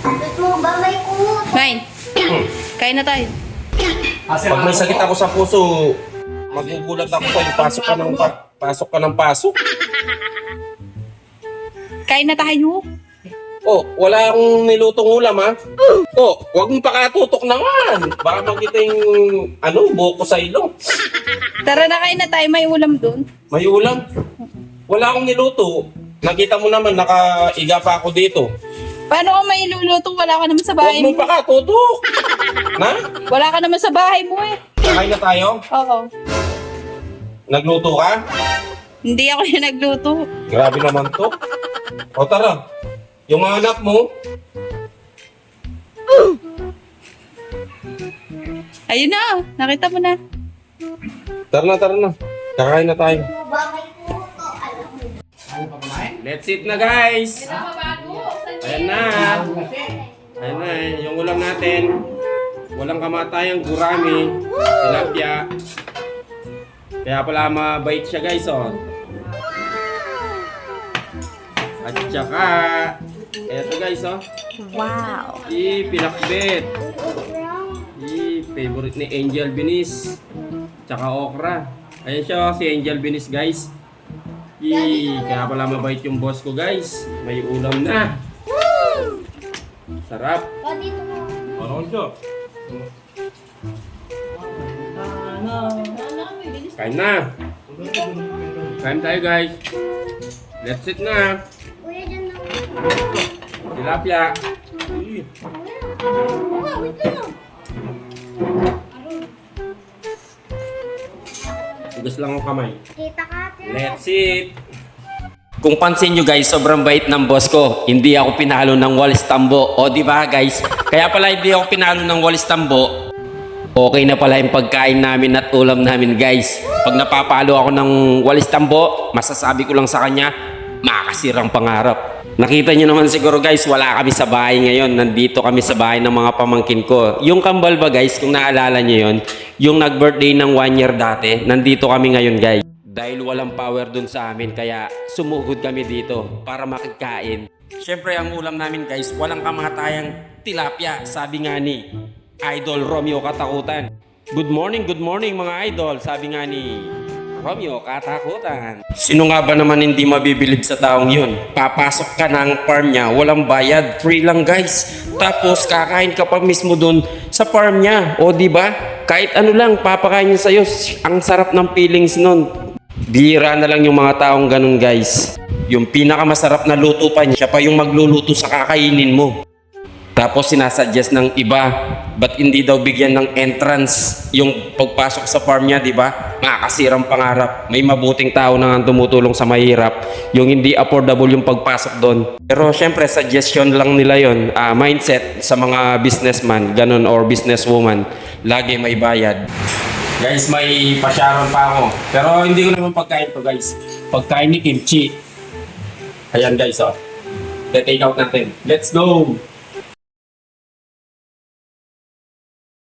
Bakit mo ba may kuto? Nine. Kain na tayo. Pag may sakit ako sa puso, magugulat ako sa'yo. Pasok ka ng pasok. Kain na tayo. Oh, wala akong nilutong ulam, ha? Oh, huwag mong pakatutok naman. Baka makita yung, buko sa ilong. Tara na, kain na tayo. May ulam doon. May ulam. Wala akong niluto. Nakita mo naman, nakaiga pa ako dito. Paano ka may iluluto? Wala ka naman sa bahay Huwag mo. mong pakatutok. Na? Wala ka naman sa bahay mo eh. Kakain na tayo? Oo. Nagluto ka? Hindi ako yung nagluto. Grabe naman to. O tara, yung mga anak mo, Ayun na. Nakita mo na. tara na. Kakain na tayo. Bakit mo ba may kuto? Alam mo. Let's eat na, guys. Ayan na. Ayan na, yung ulam natin. Walang kamatayang gurami, tilapia. Kaya pala mabait siya, guys, oh. At saka, eto guys, oh. Wow. Pinakbet. Favorite ni Angel Binis. Tsaka okra. Ayan siya, oh, si Angel Binis, guys. Kaya pala mabait yung boss ko, guys. May ulam na. Sarap. Dito mo. Parang siya. Kain na. Kain tayo, guys. Let's eat na. Kuya, dyan na. Tilapia. Kuya, wait lang. Tugas lang ang kamay. Kita ka, tira. Let's eat. Kung pansin nyo guys, sobrang bait ng boss ko. Hindi ako pinalo ng walis tambo. O di ba guys? Kaya pala hindi ako pinalo ng walis tambo. Okay na pala yung pagkain namin at ulam namin guys. Pag napapalo ako ng walis tambo, masasabi ko lang sa kanya, makakasirang pangarap. Nakita nyo naman siguro guys, wala kami sa bahay ngayon. Nandito kami sa bahay ng mga pamangkin ko. Yung kambal ba guys, kung naalala nyo yun, yung nag-birthday ng 1 year dati, nandito kami ngayon guys. Dahil walang power dun sa amin, kaya sumugod kami dito para makikain. Siyempre ang ulam namin guys, walang kamatayang tilapia, sabi nga ni Idol Romeo Katakutan. Good morning mga idol, sabi nga ni Romeo Katakutan. Sino nga ba naman hindi mabibilib sa taong yun? Papasok ka ng farm niya, walang bayad, free lang guys. Tapos kakain ka pa mismo dun sa farm niya. O di ba? Kahit ano lang, papakain niya sa'yo. Ang sarap ng feelings nun. Bihira na lang yung mga taong ganun guys. Yung pinakamasarap na luto pa niya, siya pa yung magluluto sa kakainin mo. Tapos sinasuggest ng iba, ba't hindi daw bigyan ng entrance yung pagpasok sa farm niya, di ba? Makakasirang pangarap. May mabuting tao na nga tumutulong sa mahirap. Yung hindi affordable yung pagpasok doon. Pero syempre, suggestion lang nila yon. Mindset sa mga businessman, ganun, or businesswoman. Lagi may bayad. Guys, may pasyaron pa ako. Pero hindi ko naman pagkain to guys. Pagkain ni Kimchi. Ayan guys, oh. Take out natin. Let's go!